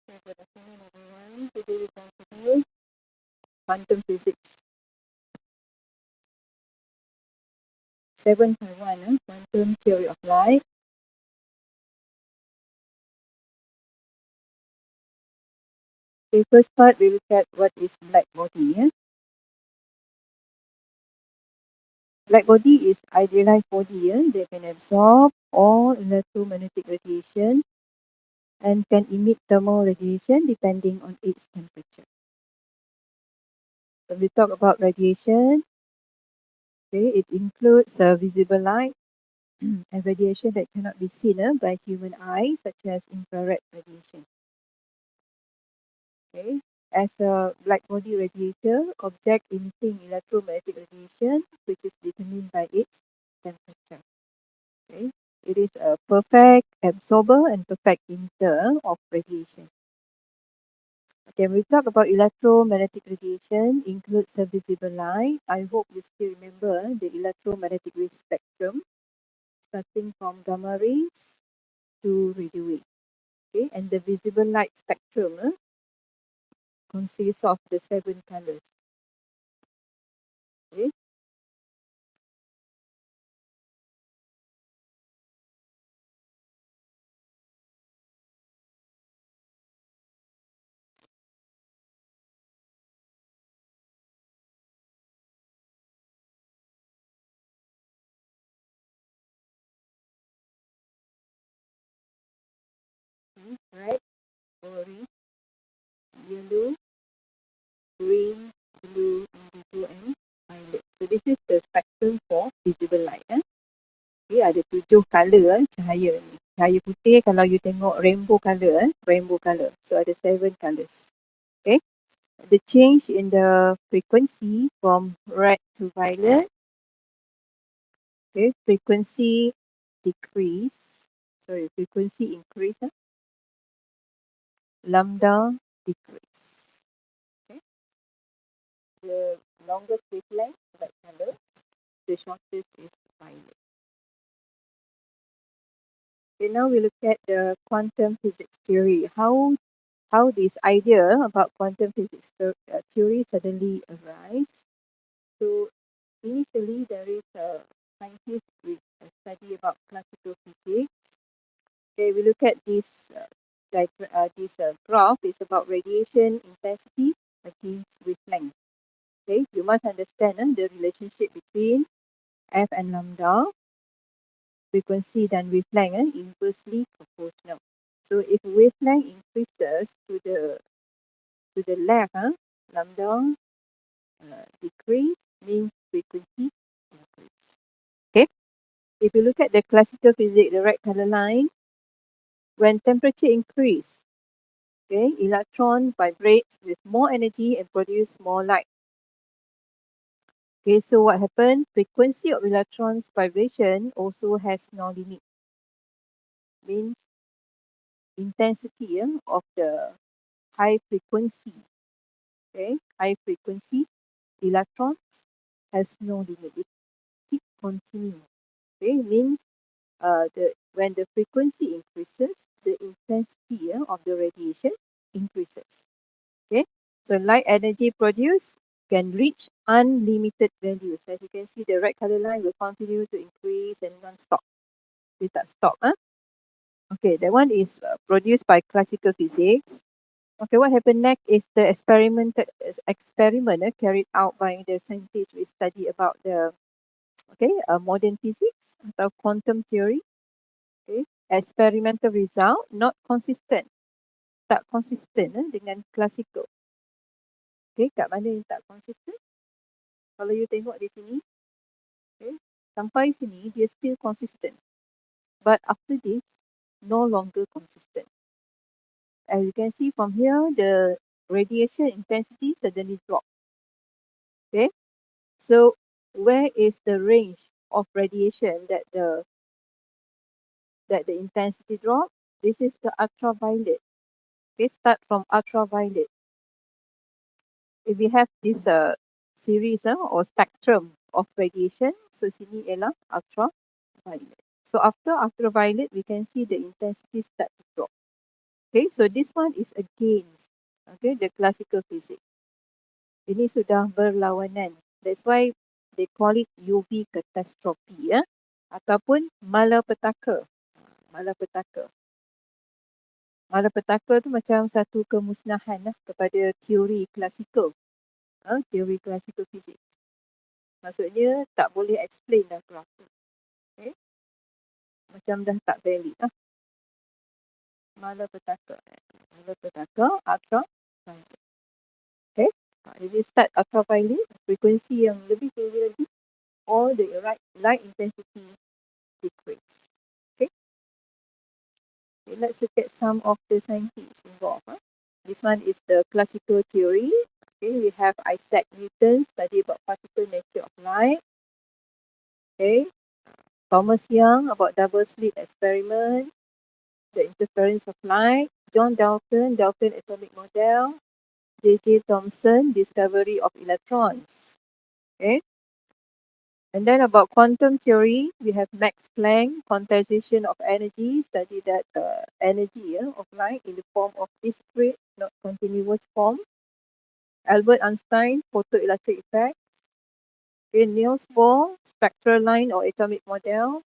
Okay, good afternoon, everyone. Today we're going to do quantum physics 7.1, quantum theory of light. The first part, we look at what is black body. Black body is idealized body that can absorb all electromagnetic radiation and can emit thermal radiation depending on its temperature. When we talk about radiation, okay, it includes visible light and radiation that cannot be seen by human eye, such as infrared radiation. Okay. As a black body radiator, object emitting electromagnetic radiation, which is determined by its temperature. Okay. It is a perfect absorber and perfect emitter of radiation. Okay, we talk about electromagnetic radiation, includes a visible light. I hope you still remember the electromagnetic wave spectrum, starting from gamma rays to radio waves. Okay, and the visible light spectrum consists of the 7 colors. Okay. Right, orange, yellow, green, blue, indigo, and violet. So this is the spectrum for visible light. Okay, ada 7 colour cahaya ni. Cahaya putih kalau you tengok rainbow colour, rainbow colour. So ada 7 colours. Okay. The change in the frequency from red to violet. Okay, frequency decrease. Sorry, frequency increase. Lambda decrease. Okay. The longest wavelength, red colour. The shortest is violet. Okay, now we look at the quantum physics theory. How this idea about quantum physics theory suddenly arise. So initially there is a scientist with a study about classical physics. Okay, we look at this graph is about radiation intensity against wavelength. Okay, you must understand the relationship between F and lambda, frequency dan wavelength inversely proportional. So if wavelength increases to the left, lambda decrease means frequency increase. Okay. If you look at the classical physics, the red color line, when temperature increase, okay, electron vibrates with more energy and produce more light. Okay, so what happened? Frequency of electrons vibration also has no limit. Means intensity of the high frequency, okay, high frequency electrons has no limit. It keep continuing. Okay, means when the frequency increases, the intensity of the radiation increases. Okay, so light energy produced can reach unlimited values. As you can see, the red color line will continue to increase and non-stop. Dia tak stop. Okay, that one is produced by classical physics. Okay, what happened next is the experiment carried out by the scientists who study about the modern physics atau quantum theory. Okay, experimental result not consistent, tak konsisten dengan classical. Okay, kat mana yang tak konsisten? Kalau you tengok di sini, okay, sampai sini dia still consistent, but after this no longer consistent. As you can see from here, the radiation intensity suddenly dropped. Okay, so where is the range of radiation that the intensity drop? This is the ultraviolet. Okay, start from ultraviolet. If we have this series or spectrum of radiation, so sini ialah ultraviolet. So after ultraviolet, we can see the intensity start to drop. Okay, so this one is against the classical physics. Ini sudah berlawanan. That's why they call it UV catastrophe ataupun malapetaka. Malapetaka. Malapetaka tu macam satu kemusnahan kepada teori klasikal. Teori klasikal fizik. Maksudnya tak boleh explain dah kenapa. Okay? Macam dah tak valid Malapetaka. Malapetaka ultraviolet. Okay? Jadi start ultraviolet, frekuensi yang lebih tinggi lagi, or the light intensity decrease. Okay? Let's look at some of the scientists involved. This one is the classical theory. Okay, we have Isaac Newton study about particle nature of light. Okay, Thomas Young about double slit experiment, the interference of light. John Dalton atomic model. J.J. Thomson, discovery of electrons. Okay, and then about quantum theory, we have Max Planck, quantization of energy, study that energy of light in the form of discrete, not continuous form. Albert Einstein, photoelectric effect. Okay, Niels Bohr, spectral line or atomic model.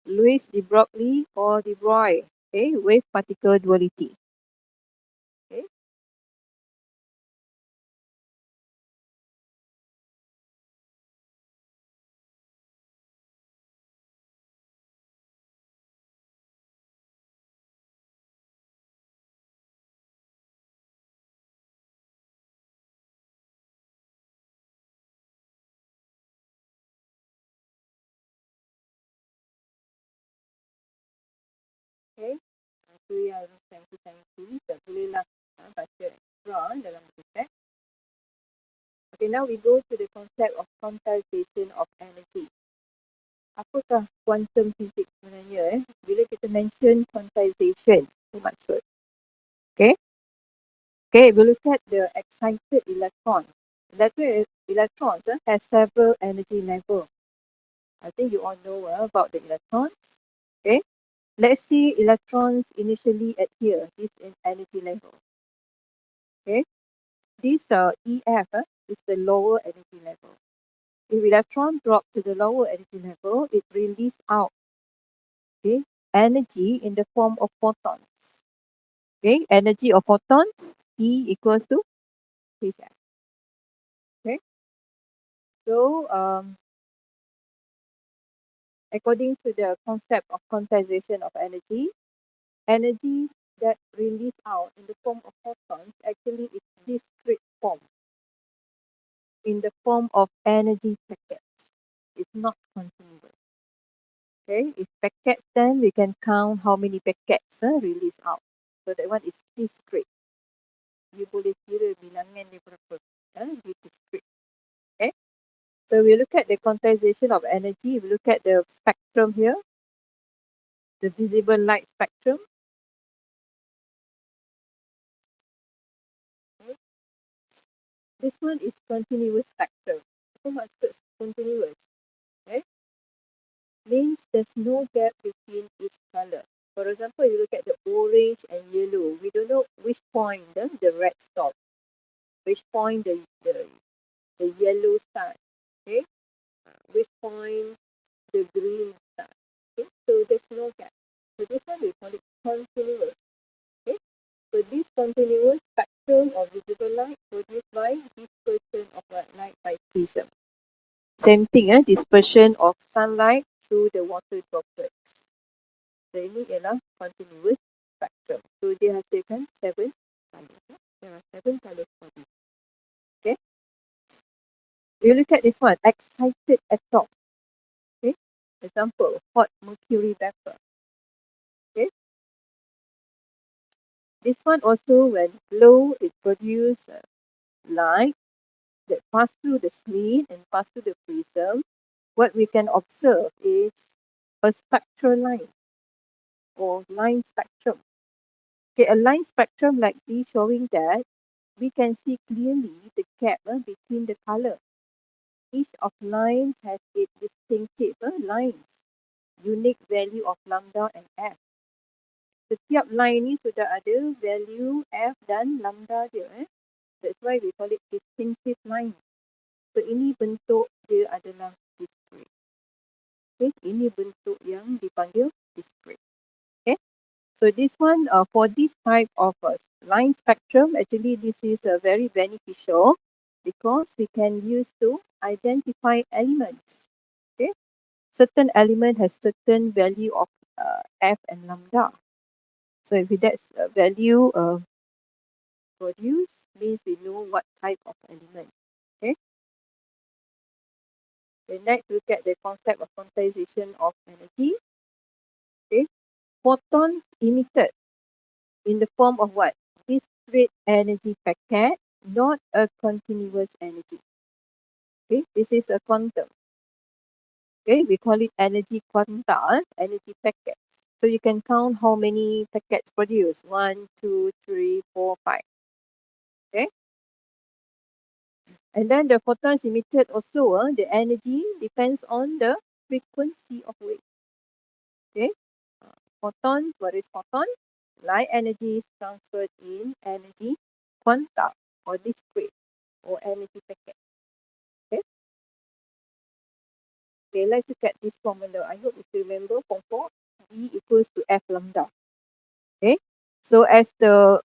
Louis de Broglie or de Broglie, okay, wave particle duality. Okay. Okay. Itu yang saintis-saintis tak bolehlah baca extra dalam buku teks. Okay, now we go to the concept of quantization of energy. Apakah quantum physics sebenarnya? Bila kita mention quantization, apa maksud? Okay. Okay, we look at the excited electron. Electrons has several energy levels. I think you all know about the electrons. Okay. Let's see electrons initially at here, this is energy level. Okay. This EF is the lower energy level. If electron drop to the lower energy level, it release out energy in the form of photons. Okay, energy of photons, E equals to Hf. Okay, so according to the concept of quantization of energy, energy that release out in the form of photons actually is discrete form, in the form of energy packets. It's not continuous. Okay, if packets, then we can count how many packets release out. So that one is discrete. You boleh kira bilangan dia berapa. Discrete. Okay, so we look at the quantization of energy. We look at the spectrum here, the visible light spectrum. Okay. This one is continuous spectrum. Apa maksud continuous? Okay, means there's no gap between each color. For example, you look at the orange and yellow. We don't know which point the red stops, which point the yellow starts, okay? Which point the green starts. Okay? So there's no gap. So this one we call it continuous. Okay? So this continuous spectrum of visible light produced by dispersion of light by prism. Same thing, dispersion of sunlight through the water droplets. So ini ialah continuous spectrum. So dia hasilkan 7 colors. There are 7 colors for this. Okay. You look at this one, excited atom. Okay. Example, hot mercury vapor. Okay. This one also, when glow, it produces light that pass through the slit and pass through the prism. What we can observe is a spectral line or line spectrum. Okay, a line spectrum like this showing that we can see clearly the gap between the color. Each of line has its distinctive lines, unique value of lambda and f. setiap line ni sudah ada value F dan lambda dia. That's why we call it distinctive line. So ini bentuk dia adalah discrete. Okay, ini bentuk yang dipanggil discrete. Okay, so this one for this type of line spectrum, actually this is very beneficial because we can use to identify elements. Okay, certain element has certain value of F and lambda. So if that's value produced, means we know what type of element. Okay. The next, look at the concept of quantization of energy. Okay. Photons emitted in the form of what? Discrete energy packet, not a continuous energy. Okay. This is a quantum. Okay. We call it energy quanta, energy packet. So you can count how many packets produced. 1, 2, 3, 4, 5. Okay. And then the photons emitted also, the energy depends on the frequency of wave. Okay. Photon, what is photon? Light energy is transferred in energy quanta or discrete or energy packet. Okay. Okay, let's look at this formula. I hope you remember form 4, V equals to F lambda. Okay. So as the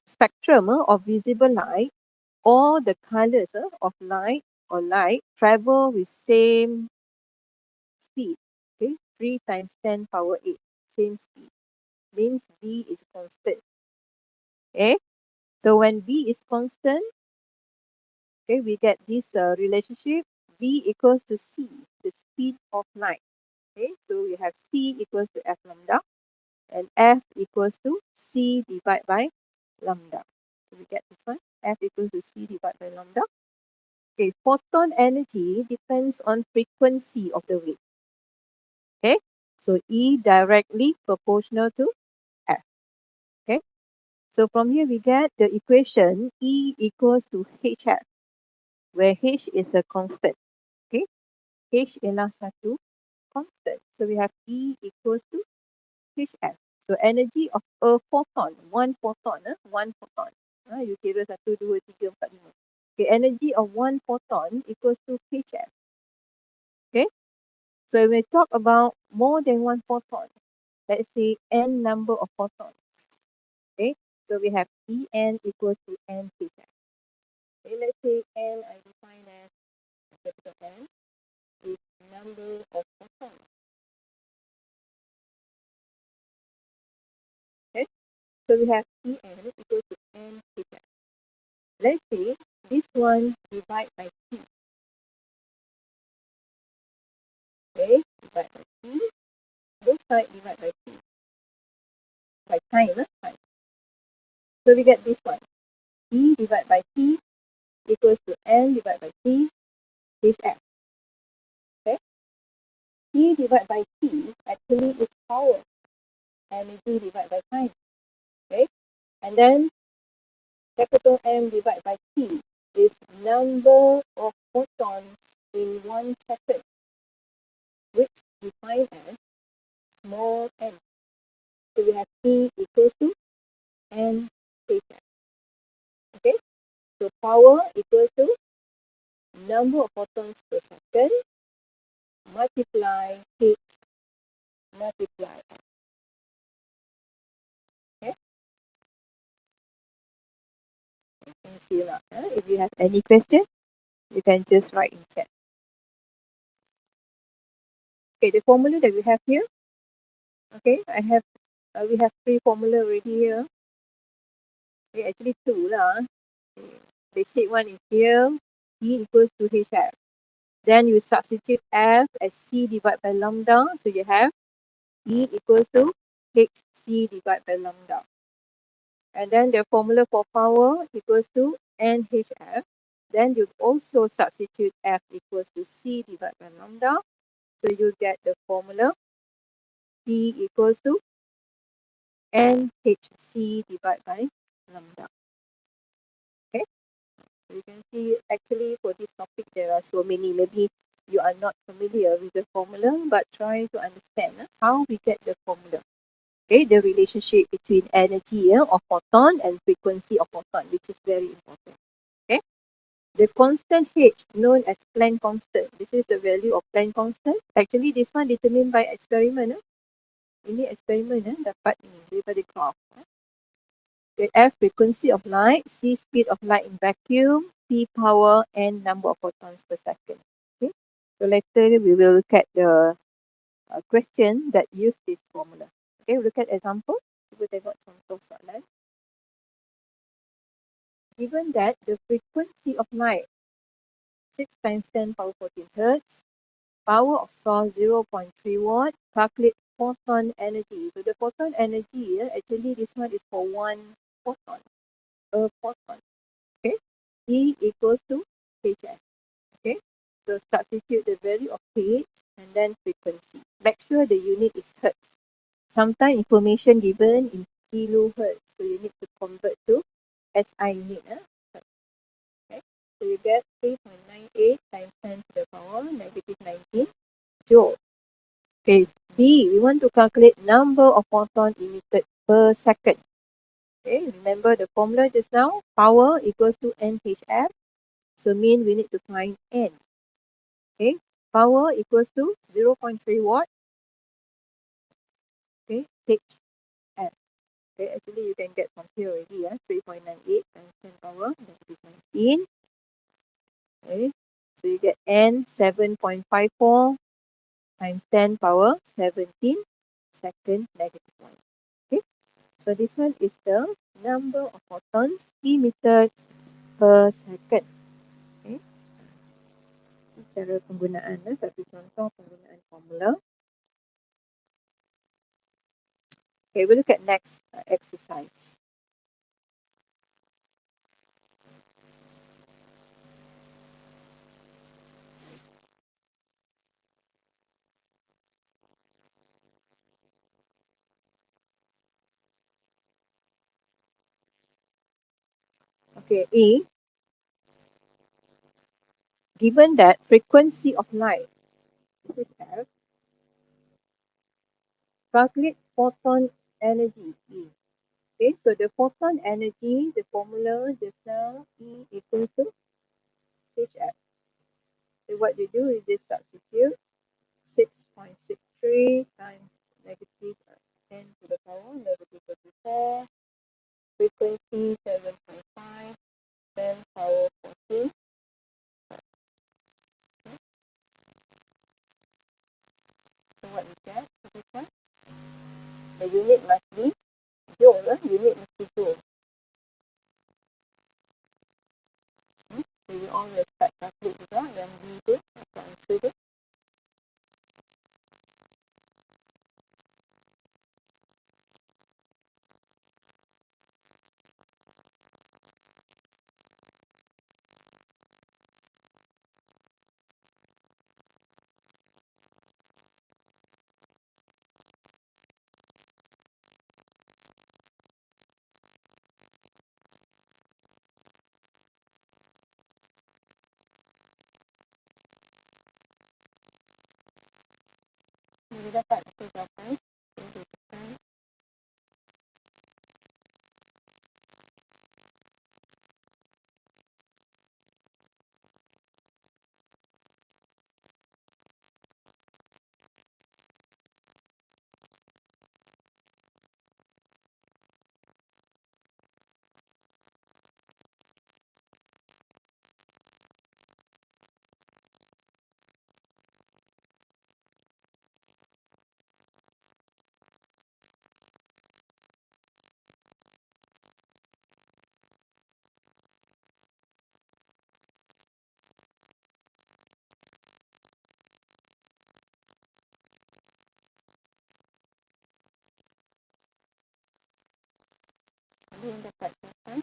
spectrum of visible light, all the colors of light or light travel with same speed. Okay, 3 times 10 power 8, same speed. Means V is constant. Okay, so when V is constant, okay, we get this relationship. V equals to C, the speed of light. Okay, so we have C equals to F lambda and F equals to C divided by lambda. So we get this one, F equals to C divided by lambda. Okay, photon energy depends on frequency of the wave. Okay, so E directly proportional to F. Okay, so from here we get the equation E equals to HF, where H is a constant. Okay, H ialah satu constant. So we have E equals to HF. So energy of a photon, one photon, one photon. You kira 1, 2, 3, 4, 5. Okay, energy of one photon equals to HF. Okay, so when we talk about more than one photon, let's say n number of photons. Okay, so we have En equals to n HF. Okay, let's say n I define as capital N is number of photons. Okay, so we have En equals to n HF. Let's say this one divide by T. Okay, divide by T. Both sides divide by T. By time, time. So we get this one. E divided by T equals to N divided by T HF. Okay, T divided by T actually is power. Energy divided by time. Okay, and then capital M divided by T is number of photons in 1 second, which defined as small n. So we have T equals to N HF. Okay, so power equals to number of photons per second multiply H multiply F. Okay, you can see now. If you have any question, you can just write in chat. Okay, the formula that we have here. Okay, we have 3 formula already here. Okay, actually 2 lah. Basic one is here. E equals to HF. Then you substitute F as C divided by lambda. So you have E equals to HC divided by lambda. And then the formula for power equals to NHF. Then you also substitute F equals to C divided by lambda. So you get the formula P equals to NHC divided by lambda. Okay, so you can see actually for this topic there are so many. Maybe you are not familiar with the formula, but try to understand how we get the formula. Okay, the relationship between energy of photon and frequency of photon, which is very important. Okay, the constant H known as Planck constant. This is the value of Planck constant. Actually, this one determined by experiment. Ini eksperimen dapat ini daripada graph. Okay, F frequency of light, C speed of light in vacuum, P power, and number of photons per second. Okay, so later we will look at the question that use this formula. Okay, we look at example. Cuba tengok contoh soalan. Given that the frequency of light 6 times 10 power 14 hertz, power of source 0.3 watt, calculate photon energy. So the photon energy, actually this one is for one photon, a photon. Okay, E equals to Hf. Okay, so substitute the value of H and then frequency. Make sure the unit is hertz. Sometimes information given in kilohertz, so you need to convert to SI unit. Okay, so you get 3.98 times 10 to the power negative 19 joule. Okay, D, we want to calculate number of photon emitted per second. Okay, remember the formula just now, power equals to NHF. So mean we need to find N. Okay, power equals to 0.3 watt. Okay, HF. Okay, actually you can get from here already, 3.98 times 10 power negative 19. Okay, so you get N 7.54 times 10 power 17 second negative 1. Okay, so this one is the number of photons emitted per second. Okay, cara penggunaan, satu contoh penggunaan formula. Okay, we'll look at next exercise. Okay, A, given that frequency of light, this is F, calculate photon energy, E. Okay, so the photon energy, the formula just now, E equals to HF. So what you do is just substitute 6.63 times negative 10 to the power negative 34, frequency 7.5, 10 power 14. So what you get for this one? The unit must be joule, unit must be joule. So you always start calculate juga yang B tu, atau answer tu. Bila dapat jawapan, kita tekan. Ada yang dapat jawapan.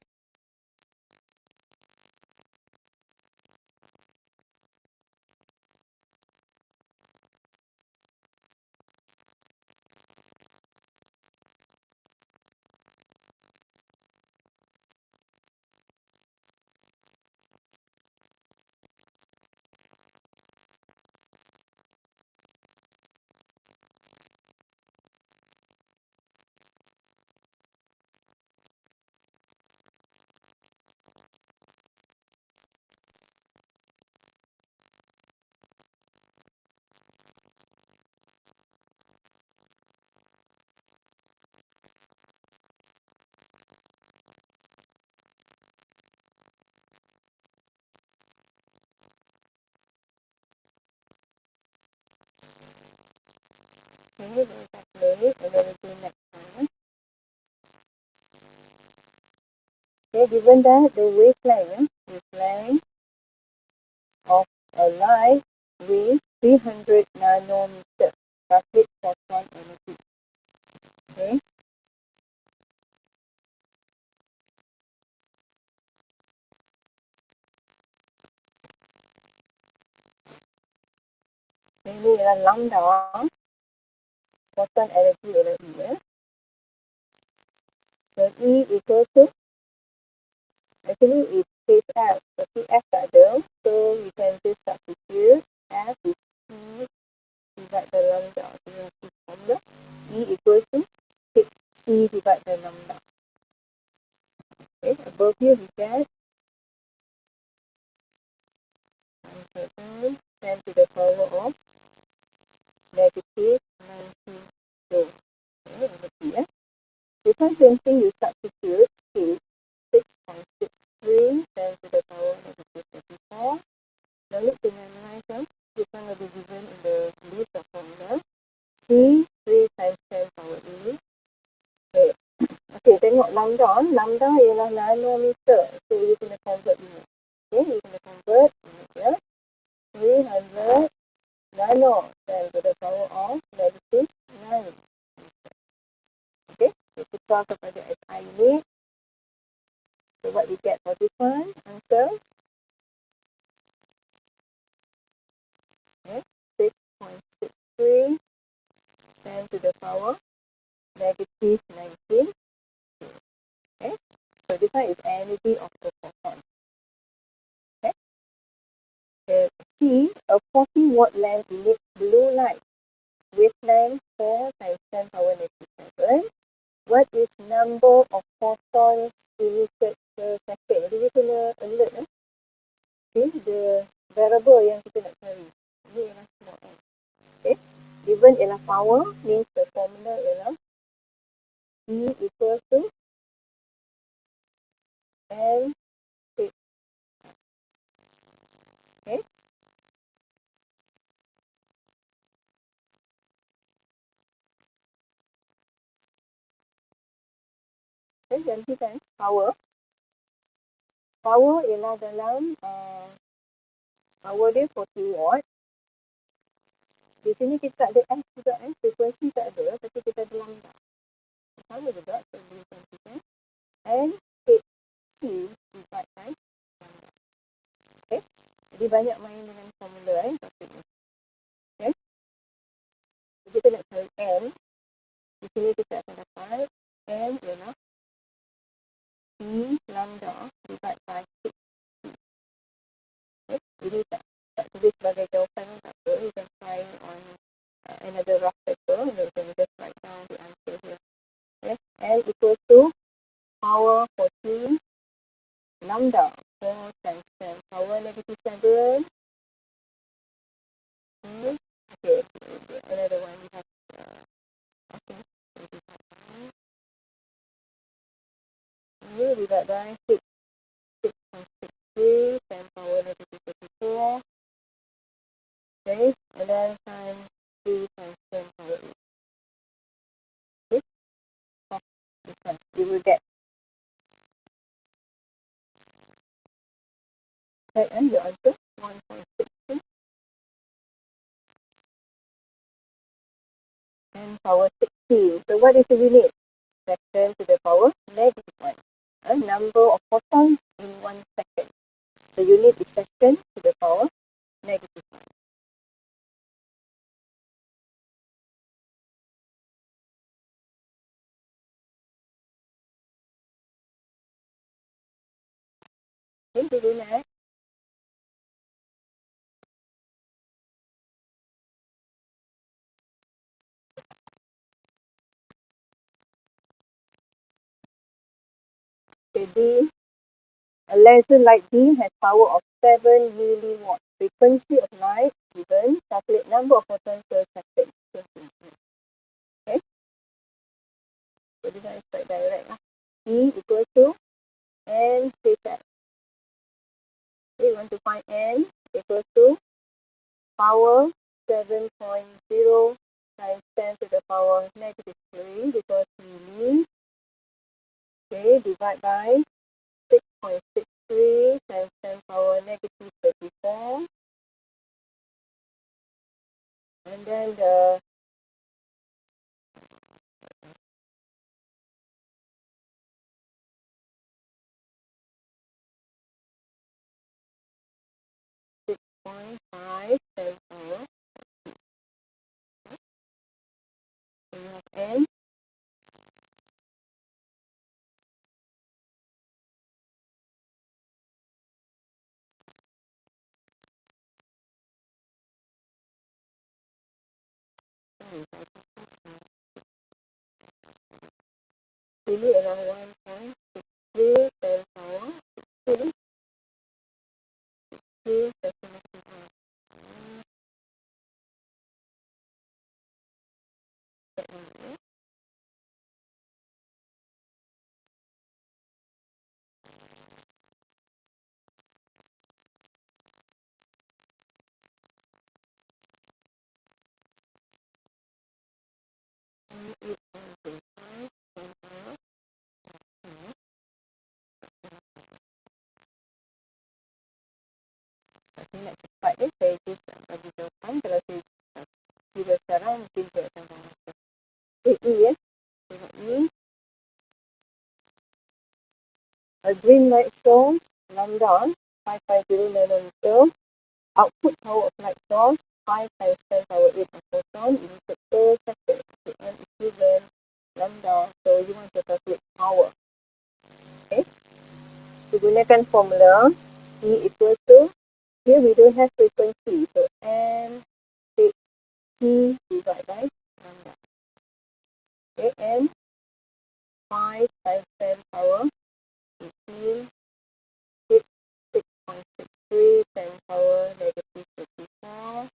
Okay, we'll calculate and then we'll do next one. Okay, given that the wavelength of a light with 300 nanometer calculate photon energy. Okay. Ini ialah lambda photon energy ialah E. So E equal to, actually it says F, tapi F tak ada, so we can just substitute F is E divide the lambda. So we have this formula, E equal to 6E divide the lambda. Okay, above here we get 10 to the power of negative 19 joule. Okay, energy, yeah. This one same thing, you substitute is 6.63 10 to the power negative 34. No need to memorize them. This one will be given in the list of formula. 3 times 10 power 8. Okay. Okay, tengok lambda. Lambda ialah nanometer. So, you kena convert unit. Okay, you kena convert unit ya. 300 nano 10 to the power of negative 9. Okay, so tukar kepada SI unit. So, what we get for this one? Answer. Okay, 6.63 10 to the power negative 19. Okay, so this one is energy of the photon. Okay, C, a 40 watt lamp emits blue light, wavelength 4 times 10 power negative 7. What is number of photons emitted per second? Jadi kita kena alert okay, the variable yang kita nak cari. Ini ialah small n. Okay, given ialah power, means the formula ialah E equal to N. Okay. Okay, gantikan power. Power ialah dalam power dia 40 watt. Di sini kita tak ada F juga frekuensi tak ada, tapi kita ada lambda. Sama juga, so boleh gantikan. And T divide by lambda. Okay. Jadi banyak main dengan formula okay. So, kita nak cari N. Di sini kita akan dapat N ialah T lambda divide by 6. Okay. Ini tak tulis sebagai jawapan, tak apa. You can find on another rough paper. You can just write down the answer here. Okay. N equal to power 14 lambda 4 times 10 power negative 7. Okay, another one we have okay, ini divide by 6.63 10 power negative 34. Okay, and then times 3 times 10 power 8. Okay, so this one you will get right, and the answer 1.62 10 power 16. So what is the unit? Second to the power negative 1. A number of photons in 1 second. The unit is second to the power negative 1. Okay, we do next. Okay, a laser light beam has power of 7 milliwatts. Frequency of light given, calculate number of photons per second. Okay, so this one is quite direct. E equal to N theta. Okay, we want to find N equal to power 7.0 times 10 to the power negative 3 because we need, okay, divide by 6.63 times 10 power negative 34. And then the point 5 times power n ini adalah 1.3 times power 3 nak cepat saya just bagi jawapan kalau saya kira sekarang mungkin saya akan rasa E ya. Tengok ni a green light source lambda 550 nanometer, output power of light source 5 times 10 power 8 photon emitted per second, and equivalent lambda. So you want to calculate power. Okay, so gunakan formula E equal to, here we don't have frequency, so N take T divided by lambda. Okay, N 5 times 10 power 18, 6.63 times power negative 34,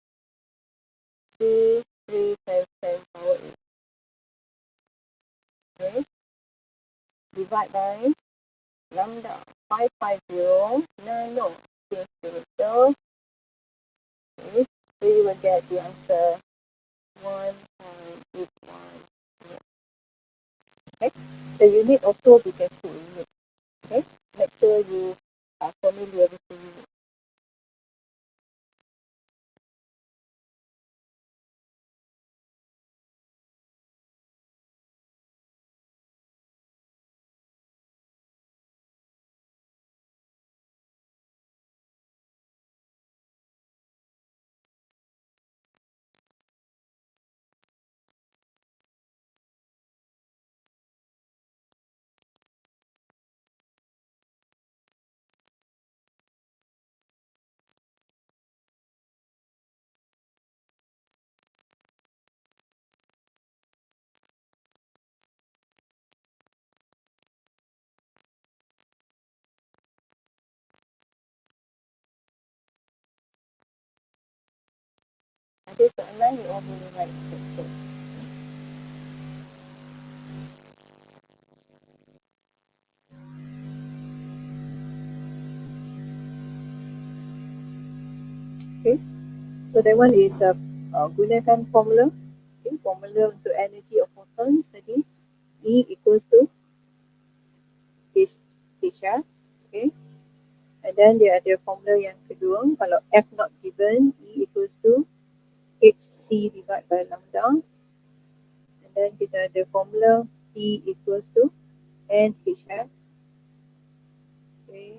3 times 10 power 8. Okay, divide by lambda 550 nano centimeter. Okay, so you will get the answer 1.81. Okay, the unit also be careful unit. Okay, make sure you are familiar with the unit. Ada soalan you all boleh write section. Okay, so that one is gunakan formula. Okay, formula untuk energy of photons tadi E equals to HR. Okay, and then dia ada formula yang kedua, kalau F not given, E equals to HC divided by lambda. And then kita ada formula E equals to NHF. Okay,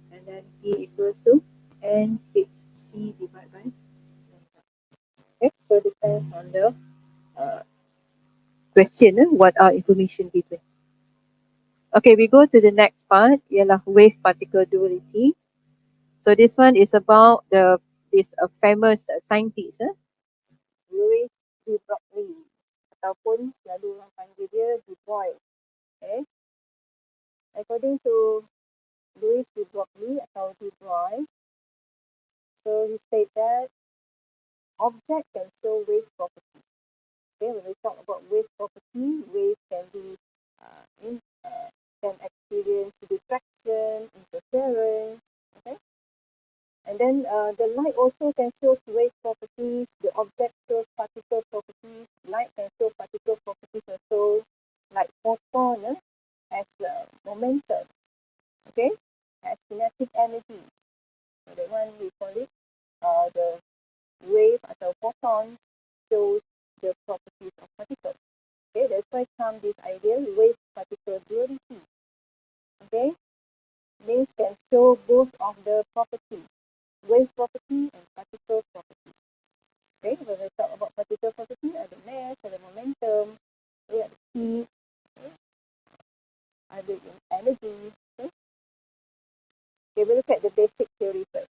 and then E equals to NHC divided by lambda. Okay, so depends on the question, what are information given. Okay, we go to the next part, ialah wave particle duality. So this one is about this famous scientist, Louis de Broglie, ataupun selalu orang panggil dia De Broglie. Okay, according to Louis de Broglie atau De Broglie, so he said that object can show wave property. Okay, when we talk about wave property, wave can be can experience diffraction, interference. Okay, and then the light also can show wave properties. The object shows particle properties. photon has momentum, okay, has kinetic energy. So that one we call it the wave atau photon shows the properties of particles. Okay, that's why come this idea wave particle duality. Okay, means can show both of the properties, wave property and particle property. Okay, when we talk about particle property, ada mass, ada momentum, ada speed, ada energy. Okay, we look at the basic theory first.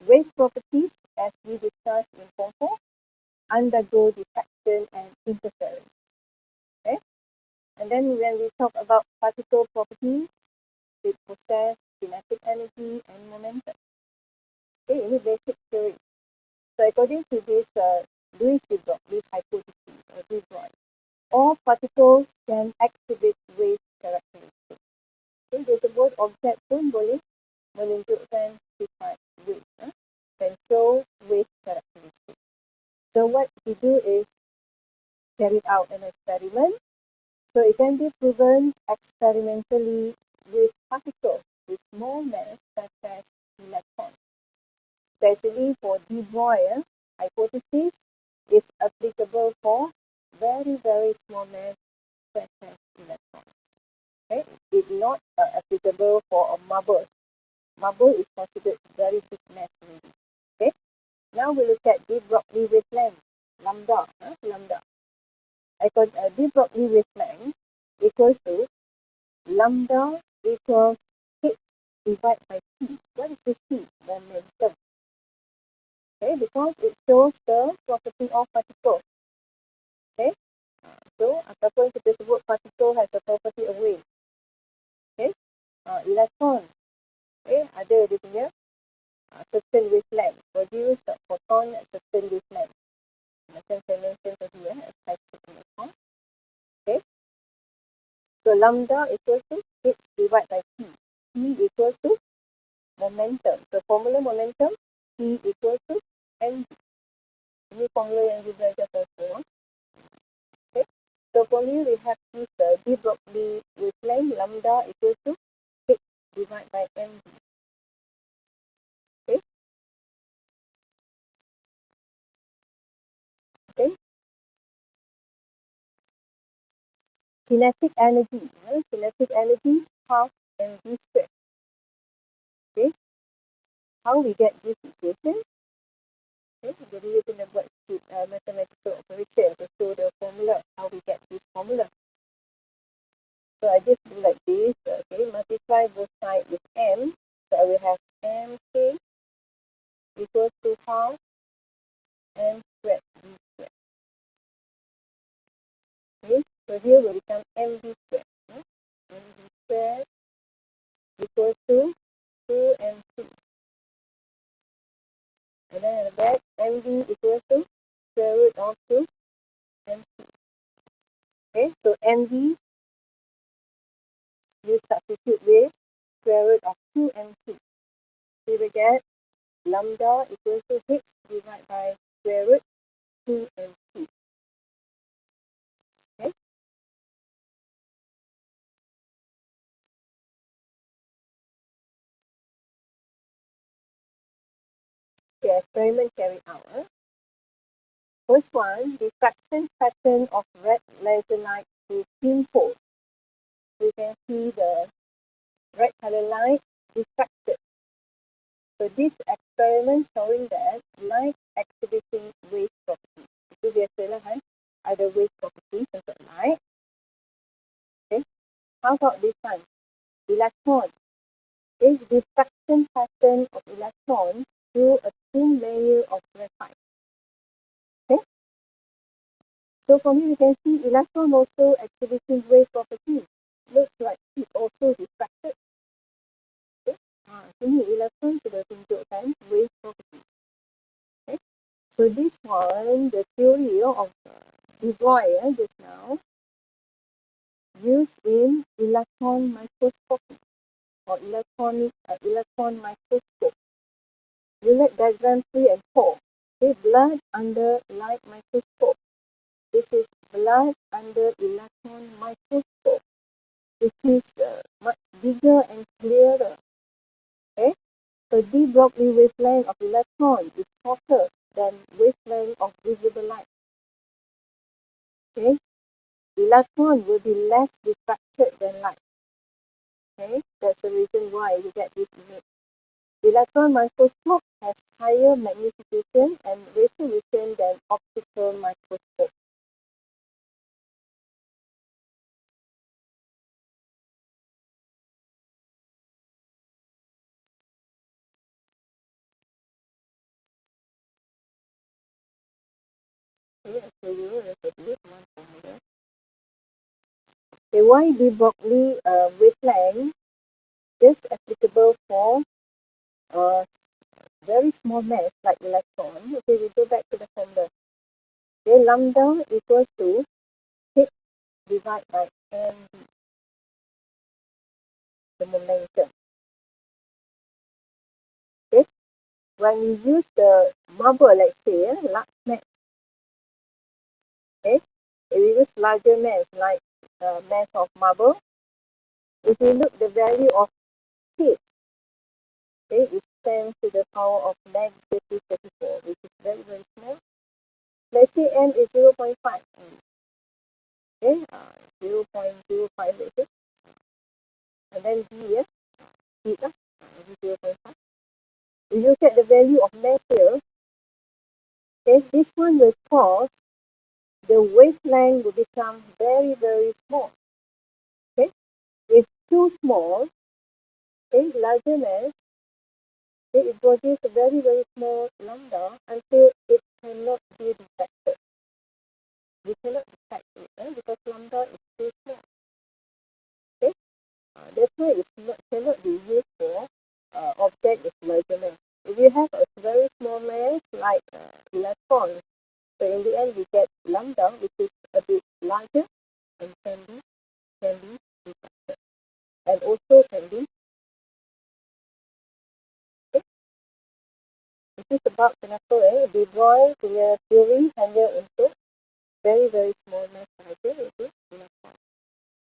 Wave properties, as we discussed in Form 4, undergo diffraction and interference. Okay, and then when we talk about particle properties, it possess kinetic energy and momentum. Okay, ini basic theory. So according to this Lewis-de Broglie hypothesis or de Broglie, all particles can exhibit wave characteristics. Okay, dia sebut objek pun boleh menunjukkan sifat wave, can show wave characteristics. So what we do is carry out an experiment. So it can be proven experimentally with particles with small mass such as electrons. Especially for de Broglie hypothesis is applicable for very, very small mass such as electrons. Okay, it's not applicable for a marble. Marble is considered very big mass already. Okay, now we look at de Broglie wavelength, lambda. Lambda. De Broglie wavelength equals to lambda equals h divided by t. What is this t? Momentum. Okay, because it shows the property of particle. Okay, so ataupun kita sebut particle has a property of wave. Okay, electron, okay, ada dia punya certain wavelength, produce photon at certain wavelength. Macam saya mention tadi excited electron. Okay, so lambda equals to h divided by t. T equals to momentum. So formula momentum, T equals to mv. Ini formula yang kita belajar before. Okay, so formula we have this de Broglie wavelength lambda equals to h divided by mv. Okay. Okay. Kinetic energy. Kinetic energy half mv squared. Okay. How we get this equation? Okay. Jadi we kena buat mathematical operation to show the formula. How we get this formula? So I just do like this. Okay. Multiply both sides with m. So I will have mk equals to half m squared v squared. Okay. So here will become mv squared. Mv squared equals to 2mc. And then at the back, mv equals to square root of 2mc. Okay, so mv, you substitute with square root of 2mc. We will get lambda equals to h divided by square root 2mc. Okay. Okay, experiment carried out. First one, diffraction pattern of red laser light through thin holes. We can see the red color light diffracted. So this experiment showing that light exhibiting wave properties. Itu biasalah kan, ada wave properties untuk light. Okay. How about this one? Electron. Is diffraction pattern of electron through a thin layer of graphite. Okay. So from here you can see electron also exhibiting wave properties. Looks like it also diffracted. Okay. Sini electron sudah tunjukkan wave properties. Okay. So this one, the theory of de Broglie just now, used in electron microscopy or electron microscope. You look diagram 3 and 4. Okay, blood under light microscope. This is blood under electron microscope, which is much bigger and clearer. Okay, so de Broglie wavelength of electron is shorter than wavelength of visible light. Okay, electron will be less refracted than light. Okay, that's the reason why we get this image. Electron microscope has higher magnification and resolution than optical microscope. Okay, I'll show you a little bit one formula. Okay, why de Broglie wavelength is applicable for very small mass like electron. Okay, we go back to the formula. Okay, lambda equals to H divided by m, the momentum. Okay, when we use the marble, let's say, large mass, okay, if we use larger mass like mass of marble, if you look the value of H, okay, is 10 to the power of negative 34, which is very, very small. Let's say m is 0.5, okay, 0.05 let's say, and then d, yeah, d lah, 0.5. If you look at the value of mass here, okay, this one will cause the wavelength will become very, very small. Okay, if too small, okay, larger mass, okay, it produces a very, very small lambda until it cannot be detected. We cannot detect it because lambda is too small. Okay, that's why it cannot be used for object with larger mass. If you have a very small mass like electron, so in the end we get lambda, which is a bit larger and can be detected, and also can be. Okay, this is about kenapa de Broglie punya theory hanya untuk very, very small mass sahaja, iaitu electron.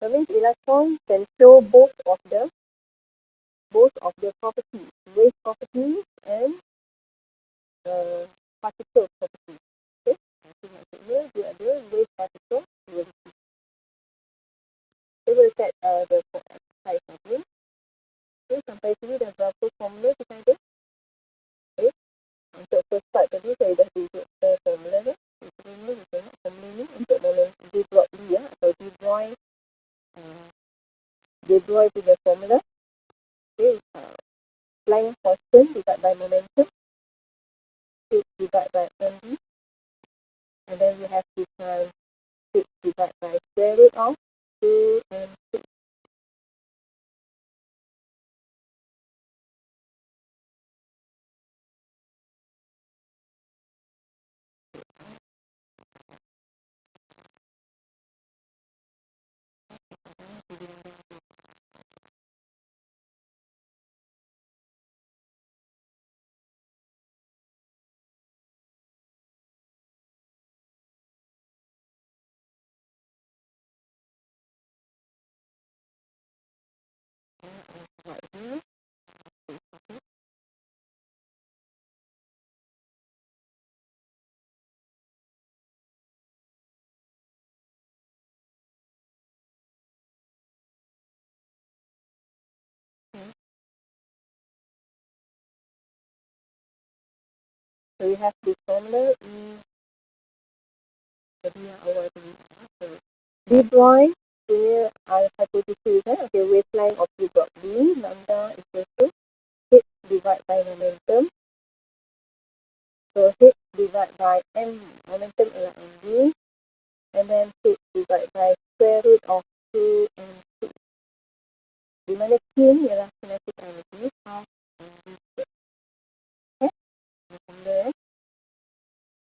That means electrons can show both of the properties, wave properties and particle properties. Okay, so maksudnya dia ada wave particle duality. Kita boleh set the exercise tadi. Okay, sampai sini dah berapa formula kita ada? Okay, untuk first part tadi saya dah tunjuk formula ni. Sebelum ni kita tengok formula ni untuk de Broglie atau de Broglie punya formula. Okay, Planck constant divided by momentum, divided by mv, and then we have to find H divided by square root of 2mc. Right here. So we have this formula tadi yang awal tadi. De Broglie punya hypothesis okay, wavelength of de Broglie lambda equals to H divided by momentum. So H divided by m, momentum ialah mv, and then H divided by square root of 2mc. Di mana Q ialah kinetic energy of mv. Okay, formula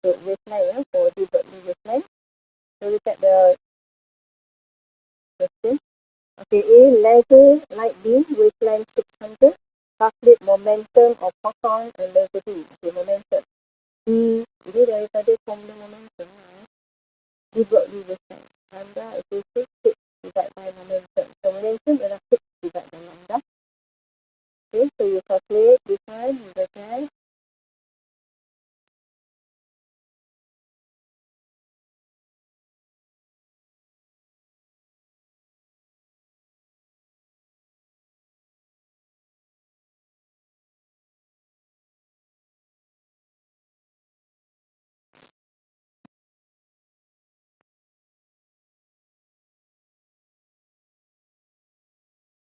so wavelength for de Broglie wavelength. So look at the question. Okay, A, laser light beam wavelength 600. Calculate momentum of photon and laser beam. Okay, momentum. Ini daripada formula momentum. divided by lambda equals to 6 divided by momentum. So momentum adalah 6 divided by lambda. Okay, so you calculate this one, you can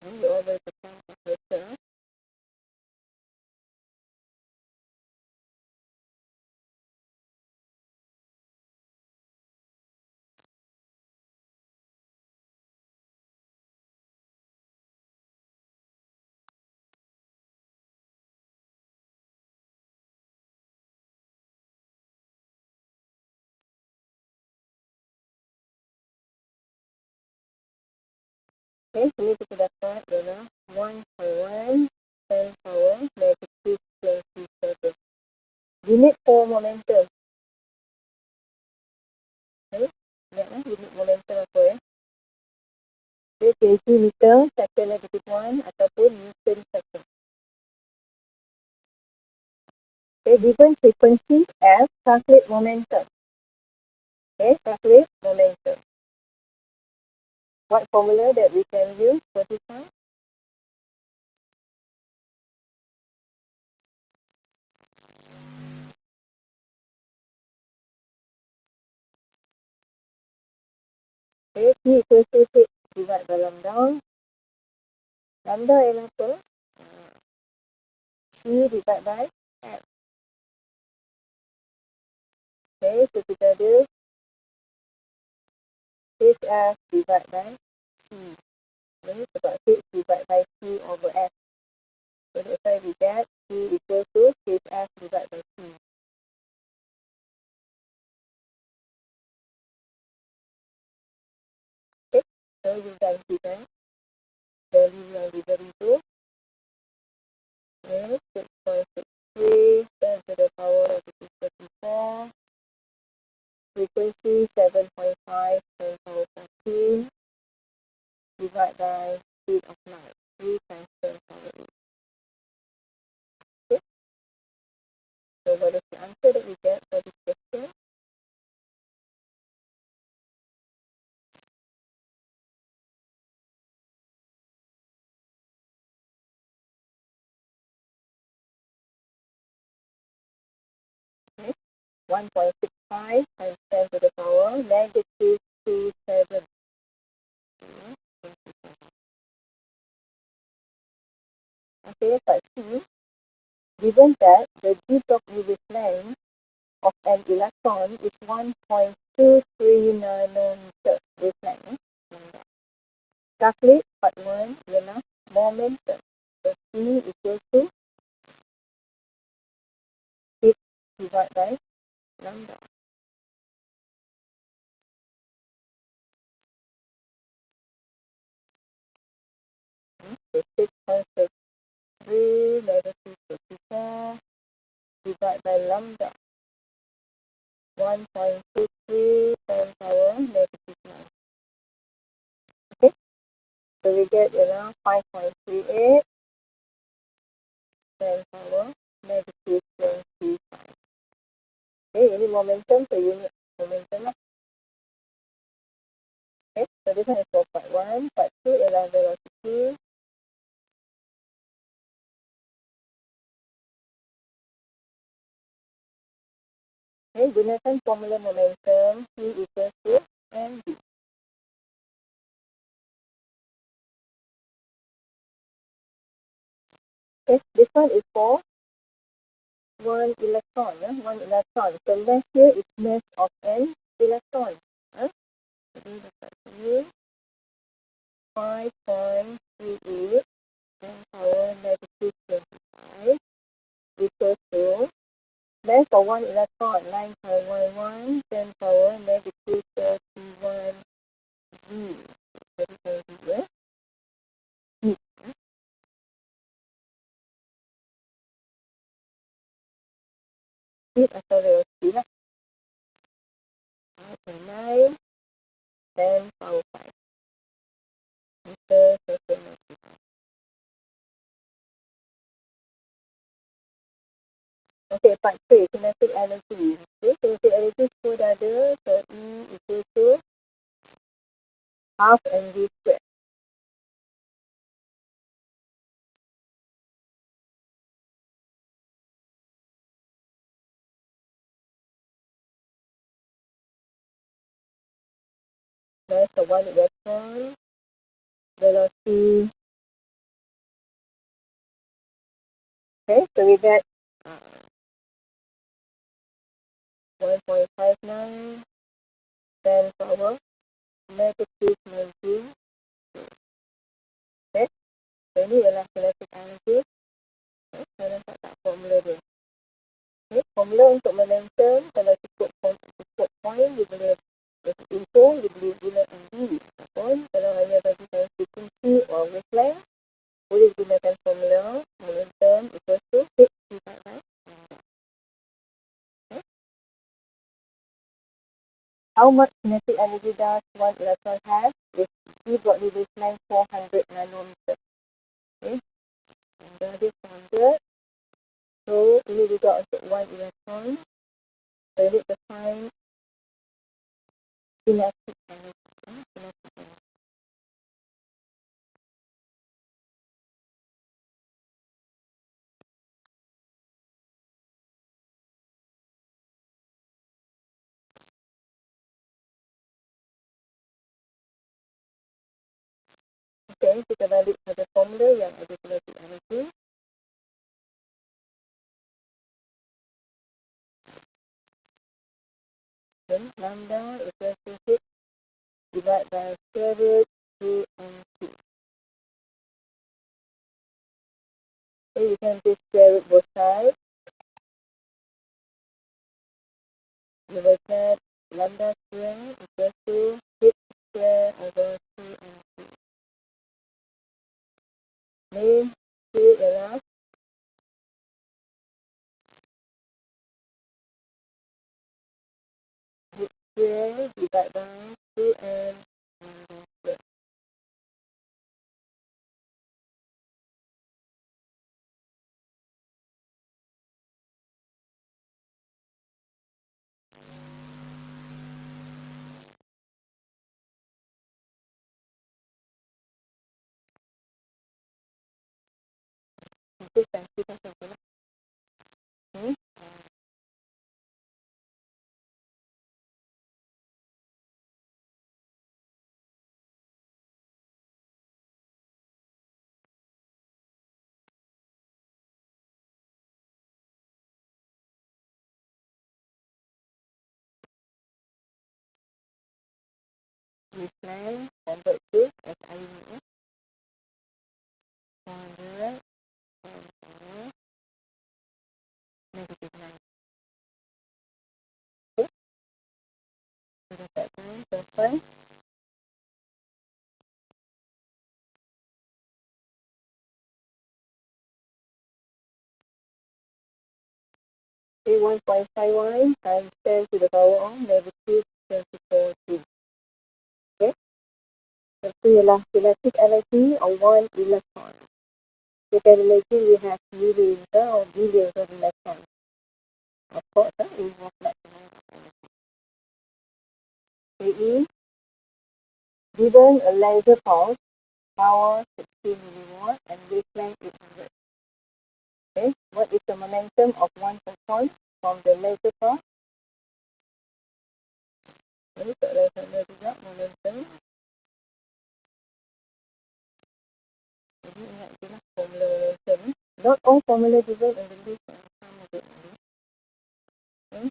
you always account calculator. Okay, so ni kita dapat ialah 1.1 10 power negative 27. Unit for momentum. Okay, ingatlah unit momentum apa ya? Dia kg meter second negative 1 ataupun Newton second. Okay, given frequency F, calculate momentum. Okay, calculate momentum. What formula that we can use for this one? Okay, P equals to 6 divided by lambda. Lambda ialah apa? C divided by F. Okay, so kita ada HF divided by C. Okay, sebab 6 divided by C over F. So that's why we get C equals to HF divided by C. Okay, so you guys given value yang diberi tu. Okay, 6.63 10 to the power of 34. Frequency 7.5 10 power 14 divided by speed of light 3 times 10 power 8. Okay, so what is the answer that we get for this question? Okay, 1.65 times 10 to the power negative 27. Okay, but see, given that the d dot wavelength of an electron is 1.23 nanometer wavelength, calculate part 1 ialah momentum. So C equals to 6 divided by lambda. So 6.63 negative 34 divided by lambda. 1.23 10 power negative 9. Okay, so we get ialah 5.38 10 power negative 25. Okay, ini momentum per unit momentum lah. Okay, so this one is for part 1. Part 2 ialah velocity. Okay, gunakan formula momentum P equals to mv. Okay, this one is for one electron. One electron. So mass here is mass of an electron. Jadi dapat sini 5.38 10 power negative 25 equals to mass of one electron 9.11 10 power negative 31 G. Jadi dia speed atau velocity lah. 9 10 power 5 meter per second. Okay, part 3, kinetic energy. Okay, kinetic energy semua dah ada. So, E equal to half mv squared. That's the 1 electron velocity. Okay, so we get 1.59 10 power negative 19. Okay, so ini adalah kinetic energy. Okay, saya nampak tak formula dia. Okay, formula untuk momentum, kalau cukup point, dia boleh info, dia boleh guna MV. Ataupun kalau hanya bagi saya frekuensi or wavelength, boleh gunakan formula momentum equals to H divided by lambda. Okay. How much kinetic energy does one electron have if E broadly baseline 400 nanometers? Okay, dah ada 400. So, ini juga untuk one electron. So, you need to find kinetic energy. Okay, kita balik pada formula yang ada kinetic energy. Then, lambda equals to H divided by square root 2 So, you can just square root both sides. You will get lambda square equals to H square over 2 Ni ialah H square divided by 2n square. Itu tensi kan sama lah. Ni plan convert to SI unit. 400 negative 9. Okay, so dapatkan sampai 1.51 times 10 to the power of negative 24 Joule. Okay, so itu ialah kinetic energy of one electron. You can imagine we have millions or billions of electrons. Of course, we have maximum energy. KE, given a laser pulse, power 60 milliwatt and wavelength 800. Okay, what is the momentum of one photon from the laser pulse? Okay, tak ada sana juga momentum. Jadi ingat je lah formula momentum. Not all formula given in the list are sama je. Okay.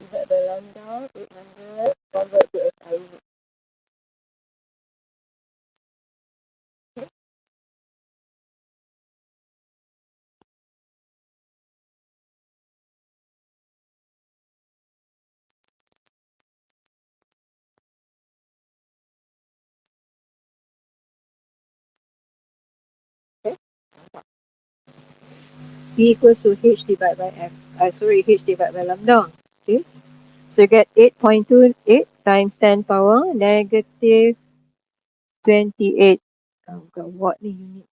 Tidak ada lambda 800 convert to SI unit. P equals to H divided by F. H divided by lambda. Okay. So you get 8.28 times 10 power negative 28. Bukan watt ni unit.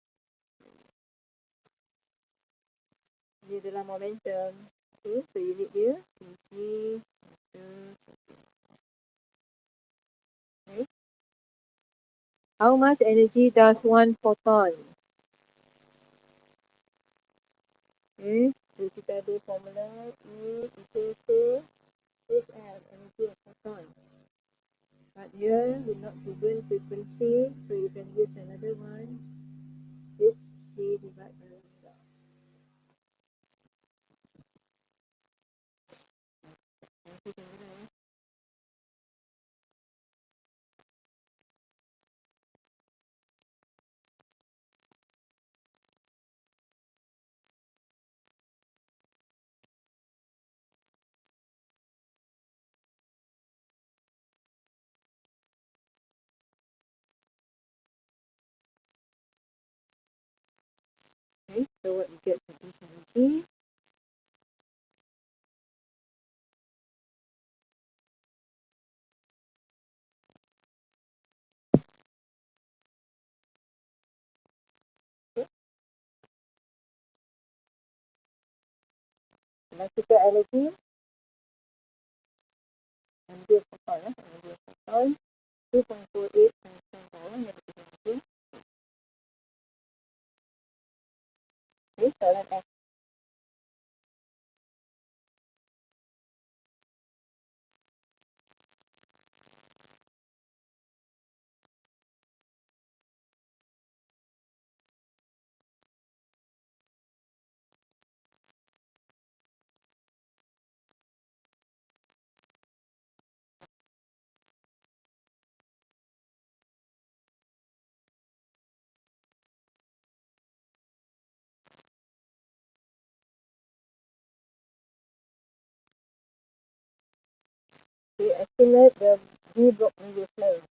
Dia adalah momentum. Okay. So unit dia kg meter. Okay. How much energy does one photon? Okay. So kita ada formula E equals to HF, energy of photon. But here we're not given frequency, so you can use another one, HC divided by lambda. Okay, so what we get from this energy? Okay. Electrical energy, energy of photon, energy of photon, 2.48 times 10 power negative 19. Okay, so then F. We estimate the de Broglie wavelength.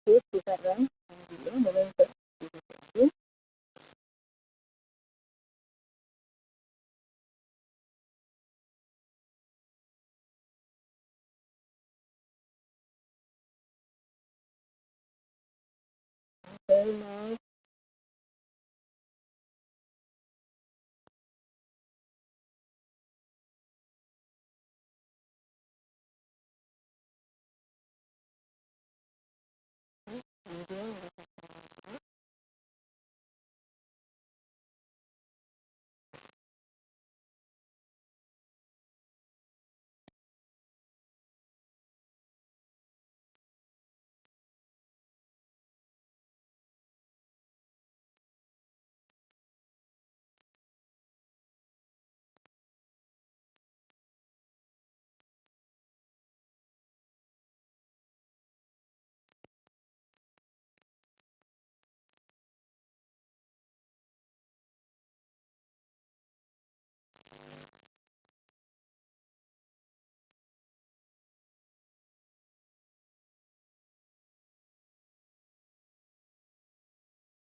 Okay, diagram below momentum. Okay. Very nice.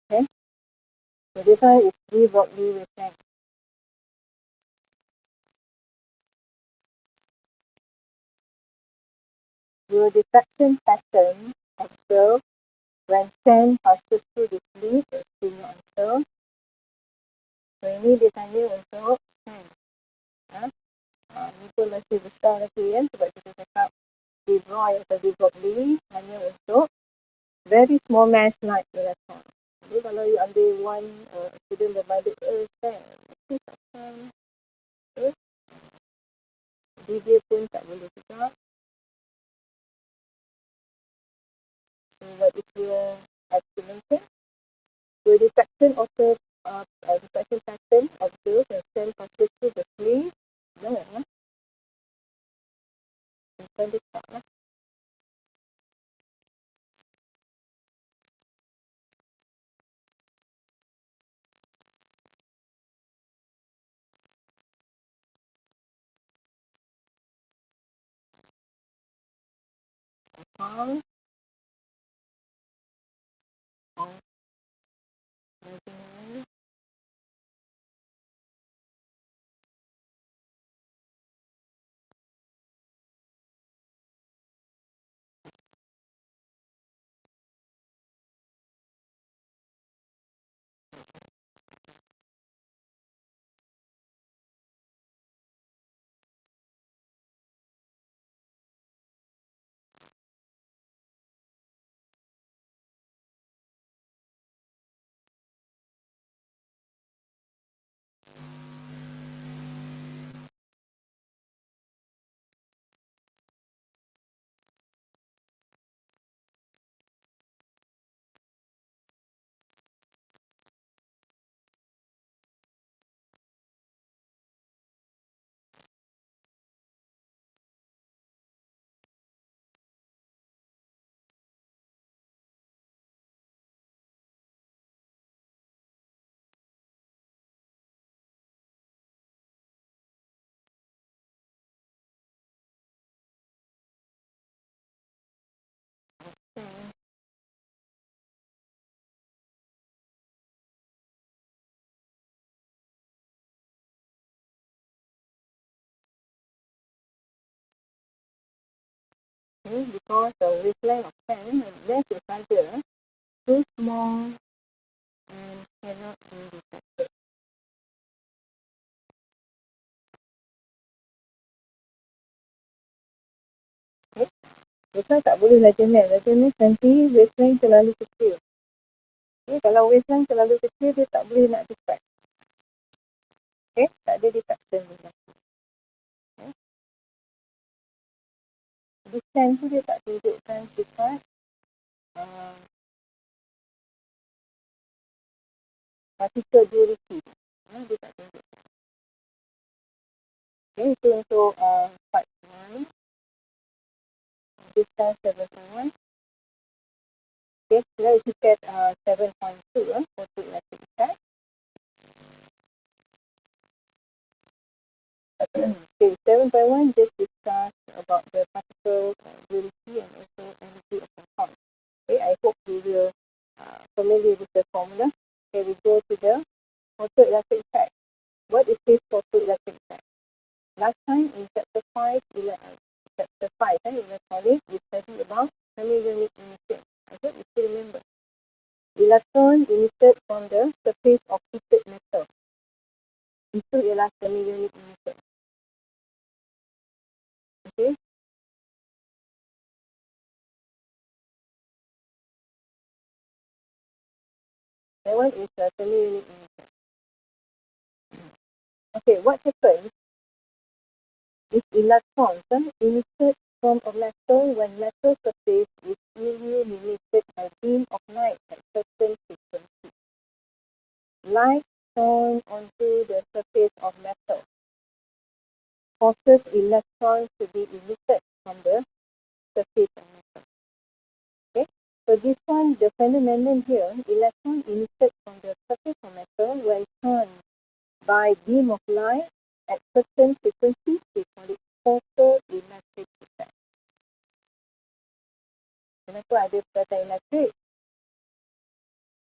Okay. So this one is de Broglie wavelength. Your diffraction pattern observed when sound passes through the slit is punya answer. So ini dia tanya untuk sound. Ni pun masih besar lagi kan sebab kita cakap de Broglie atau de Broglie hanya untuk very small mass like electron. Jadi kalau you ambil one student berbanding Earth kan, mesti takkan dia pun tak boleh juga. So what is your explanation? The diffraction diffraction pattern observed when sound passes through the slit. Jangan lah. Bukan dia tak lah. How of regular things. Okay, because the wavelength of pen is less is larger, too small and cannot be detected. Okay, bukan tak boleh measurement nanti wavelength terlalu kecil. Okay, kalau wavelength terlalu kecil dia tak boleh nak detect. Okay, tak ada detection dia. Okay. Distance tu dia tak tunjukkan sifat particle duality. Dia tak tunjuk. Okay, itu untuk part 1. Distance 7.1. Okay, let's look at 7.2 photoelectric effect. Okay, 7.1 just discuss about the particle duality and also energy of photons. Okay, I hope you will familiar with the formula. Okay, we go to the photoelectric effect. What is this photoelectric effect? Last time in chapter 5, electronics, we studied about semi-ionic emission. I hope you still remember. Electron emitted from the surface of heated metal. Itu ialah semi-ionic emission. Okay. That one is a semi-ionic emission. Okay, what happens if electrons emitted from a metal when metal surface is illuminated by beam of light at certain frequency? Light shone onto the surface of metal causes electrons to be emitted from the surface of metal. Okay, so this one, the phenomenon here, electron emitted from the surface of metal when shone by beam of light at certain frequencies, we call it photoelectric effect. Kenapa ada perkataan elektrik?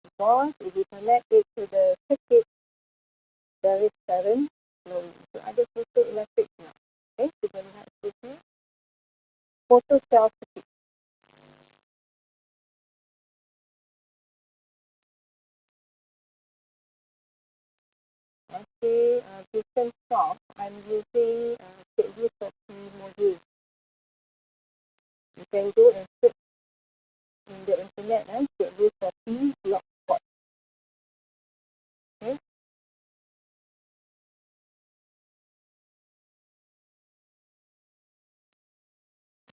Because if we connect it to the circuit, there is current flowing. So ada photoelectric now. Okay, kita lihat sini. Photocell circuit. Okay, system stop. I'm using Cikgu30 module. You can go and search in the internet, Cikgu30 blogspot. Okay.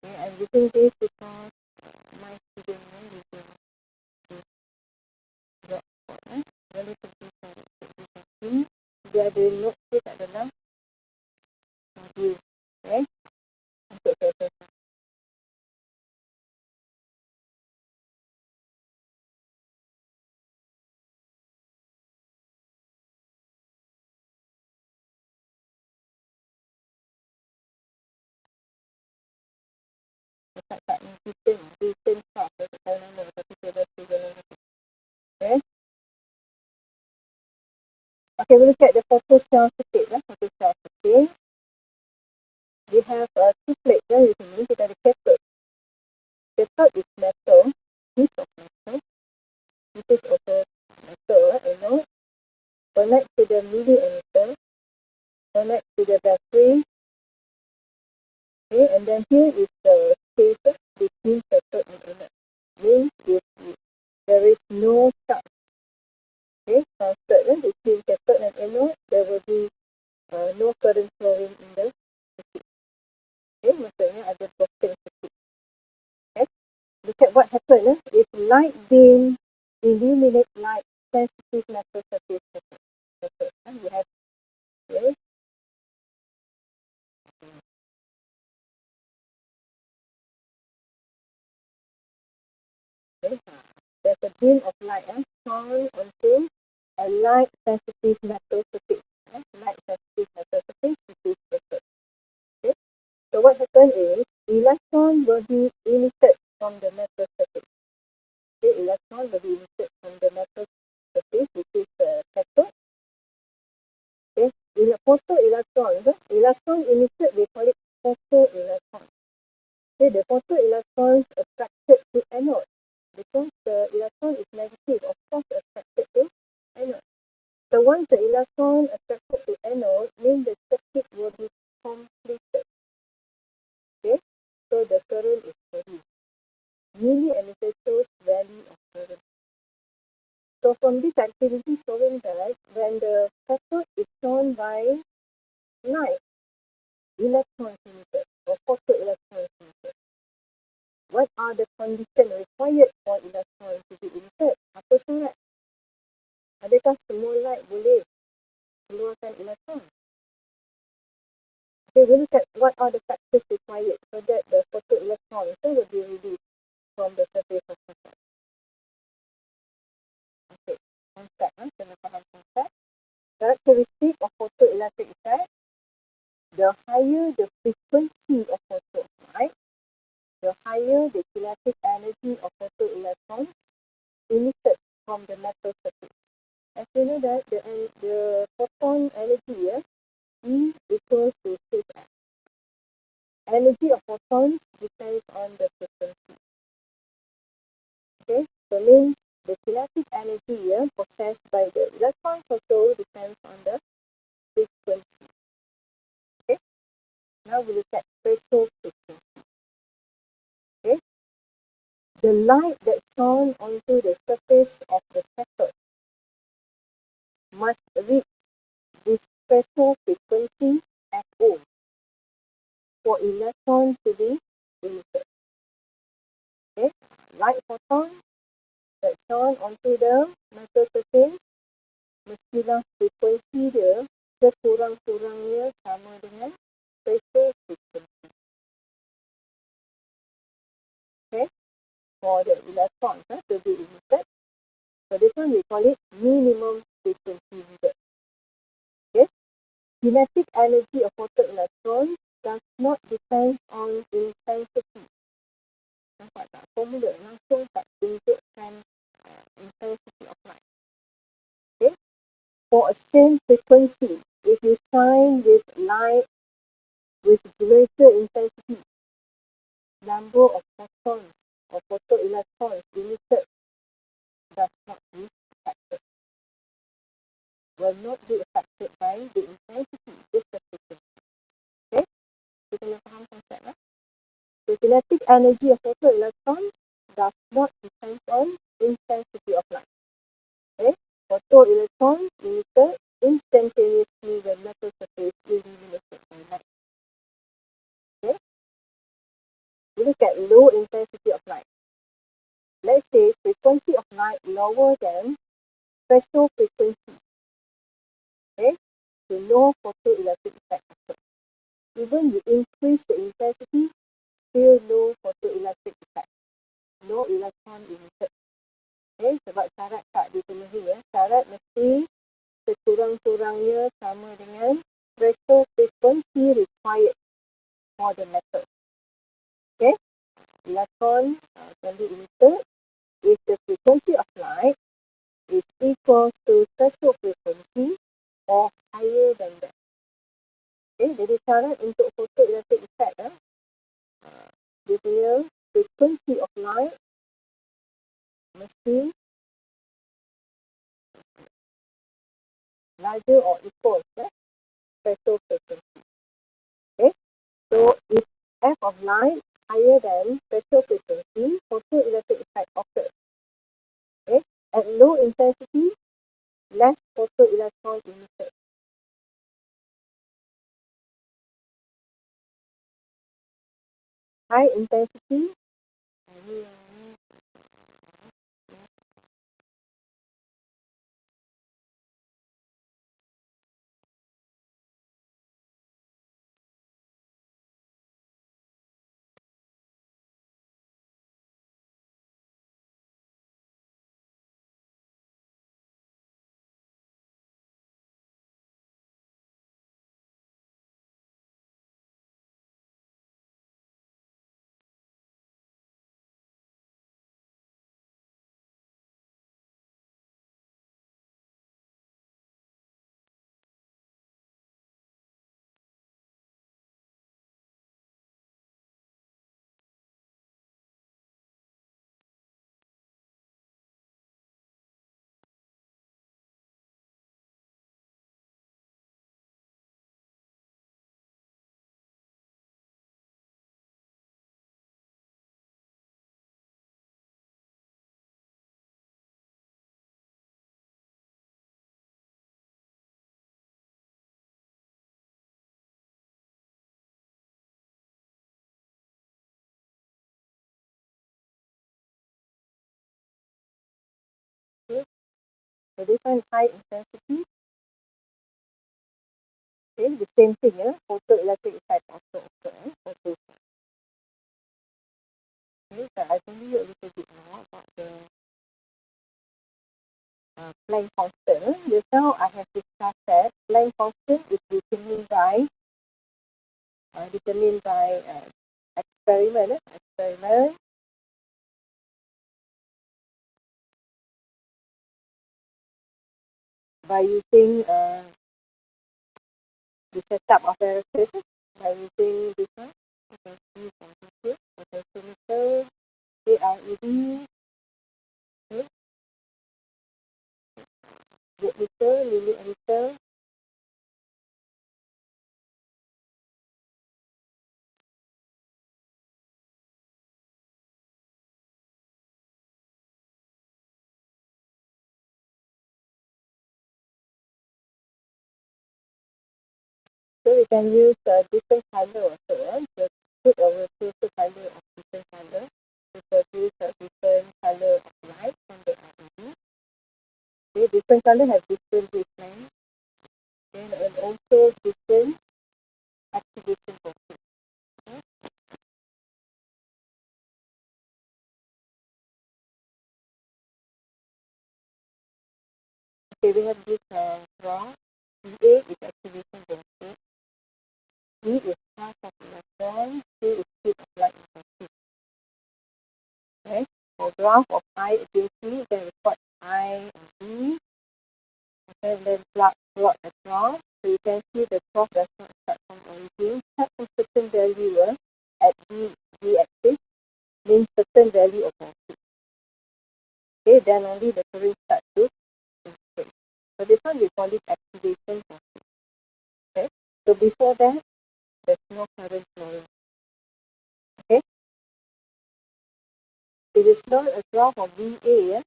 Okay, I'm using this because my student using this blogspot. Relatively cari Cikgu30. Dia ada note dia kat dalam modul. Okay. Untuk saya letak kat sistem. Okay, we look at the photocell circuit. Photocell circuit. We have two plates. You can look at the cathode. Cathode is metal, piece of metal. This is also metal, anode. Connect to the mini emitter. Connect to the battery. Okay, and then here is the space between cathode and anode. Means if there is no charge, okay, transferred between cathode and anode, there will be no current flowing in the circuit. Okay, maksudnya ada broken circuit. Okay, look at what happened if light beam illuminate light sensitive metal surface cathode. You have here. Okay, there's a beam of light shone onto a light sensitive metal surface. Light sensitive metal surface, which is cathode. Okay, so what happens is electron will be emitted from the metal surface. Okay, electron will be emitted from the metal surface, which is cathode. Okay, in a photoelectron, electron emitted, we call it photoelectron. Okay, the photoelectrons attracted to anode because the electron is negative, of course attracted to anode. So once the electron attracted to anode, means the circuit will be completed. Okay, so the current is produced. Mini emitter shows value of current. So from this activity showing that when the cathode is shown by light, electrons emitted or photoelectrons emitted. What are the conditions required for electrons to be emitted? Apa syarat? Adakah semua light boleh keluarkan elektron? Okay, we look at what are the factors required so that the photoelectrons will be released from the surface of cathode. Okay, concept, kena faham konsep. Characteristic of photoelectric effect. The higher the frequency of photoelectric, the higher the kinetic energy of photoelectrons emitted from the metal surface. As you know that the photon energy, E equals to H. Energy of photons depends on the frequency. Okay, so means the kinetic energy possessed by the electrons also depends on the frequency. Okay, now we look at threshold frequency. Okay, the light that shone onto the surface of the cathode must reach this threshold frequency at ohm for electrons to be emitted. Okay, light photon that shone onto the metal surface mestilah frekuensi dia sekurang-kurangnya sama dengan threshold frequency. Okay, for the electrons to be emitted. So this one we call it minimum frequency needed. Okay, kinetic energy of photoelectrons does not depend on intensity. Nampak tak? Formula langsung tak tunjukkan intensity of light. Okay, for a same frequency, if you shine with light with greater intensity, number of photons or photoelectrons emitted does not be affected. Will not be affected by the intensity, just the frequency. Okay, kita kena faham konsep. The kinetic energy of photoelectrons does not depend on intensity of light. Okay, photoelectrons emitted instantaneously when metal surface is illuminated by light. Okay, we look at low intensity of light. Let's say frequency of light lower than threshold frequency. Okay, so no photoelectric effect occurs. Even you increase the intensity, still no photoelectric effect. No electron emitted. Okay, sebab syarat tak dipenuhi. Syarat mesti sekurang-kurangnya sama dengan threshold frequency required for the metal. Okay, electron can be emitted if the frequency of light is equal to threshold frequency or higher than that. Okay, jadi cara untuk photoelectric effect dia punya frequency of light mesti larger or equal special frequency. Okay, so if f of light higher than special frequency, photoelectric effect occurs. Okay, at low intensity, less photoelectron emitted. High intensity, okay, so this one is high intensity. Okay, the same thing, photoelectric effect also occurs. Okay, so I tell you a little bit more about the Planck constant. Just now I have discussed that Planck constant is determined by experiment by using the setup of apparatus by using this one. You can see from here, potentiometer, ARED, voltmeter, milliammeter. So we can use different color also, the put a filter color of different color to produce a different color of light from the LED. Okay, different color have different wavelength and also different activation voltage. Okay, we have this graph. VA is activation voltage, E is path of electron, K is speed of light intensity. Okay, for graph of I against E, then record I and E, and then plot the graph. So you can see the graph does not start from origin, start from certain value at D axis, means certain value of voltage. Okay, then only the current starts to increase. So this one we call it activation voltage. Okay, so before that, there's no current flowing. Okay, if you plot a graph of VA,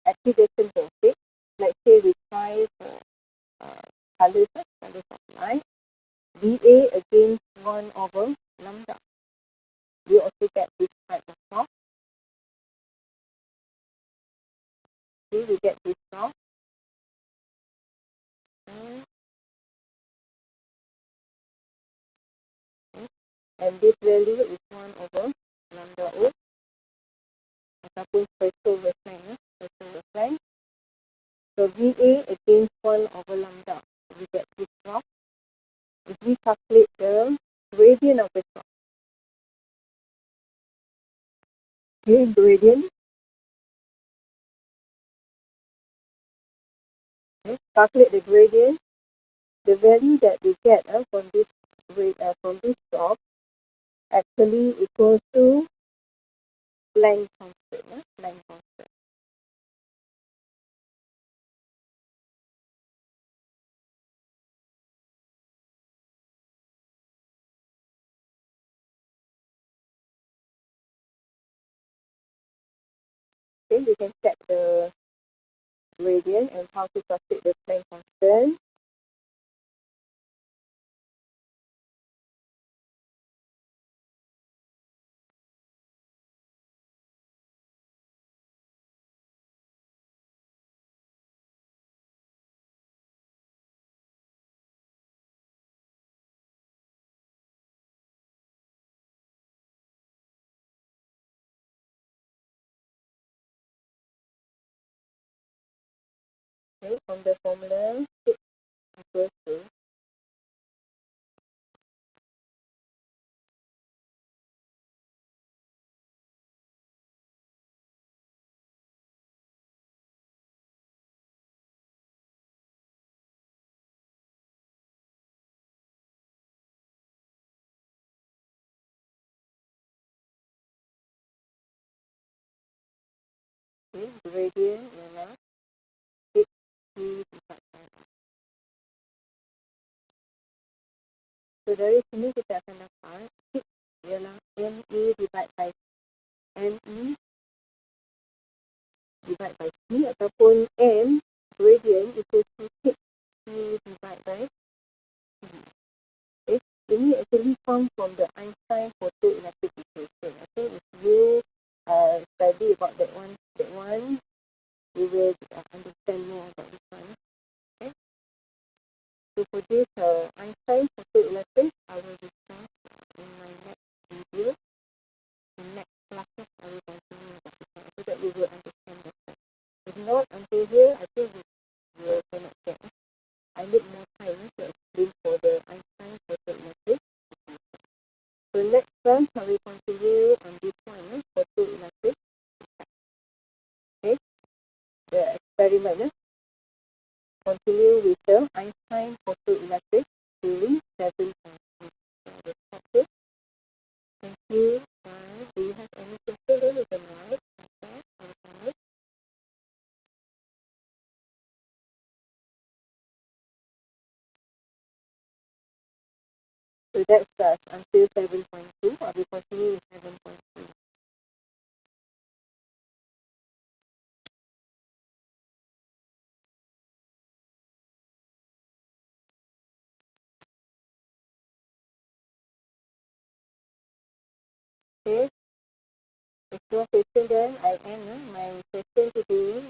activation voltage, let's say we try for colors of light, VA against 1 over lambda. We also get this type of graph. Okay, we get this graph. And this value is 1 over lambda O ataupun special wavelength. So VA against 1 over lambda. We get this graph. If we calculate the gradient of the graph, okay, gradient, okay, calculate the gradient the value that we get from this job actually equals to Planck constant. Planck constant. Okay, we can check the gradient and how to calculate the Planck constant. Okay, from the formula, H equals to gradient ialah H P divided by R. So dari sini kita akan dapat H ialah MA divided by ME divided by C ataupun M gradient equals to H P divided by C. Okay, ini actually comes from the Einstein photoelectric equation. I think if you study about that one, you will understand more about this one. Okay, so for this Einstein photoelectric, I will discuss in my next video. In next classes, I will continue about this one so that we will understand better. If not, until here, I think we will cannot get. I need more time to explain for the Einstein photoelectric. So next class, I will continue on this one, photoelectric. Okay, the experiment. Continue with the Einstein photoelectric theory 7.2. Thank you. Do you have any questions? You can write. So that's until 7.2. I will continue with 7.3. Okay. If no question, then I end my session today.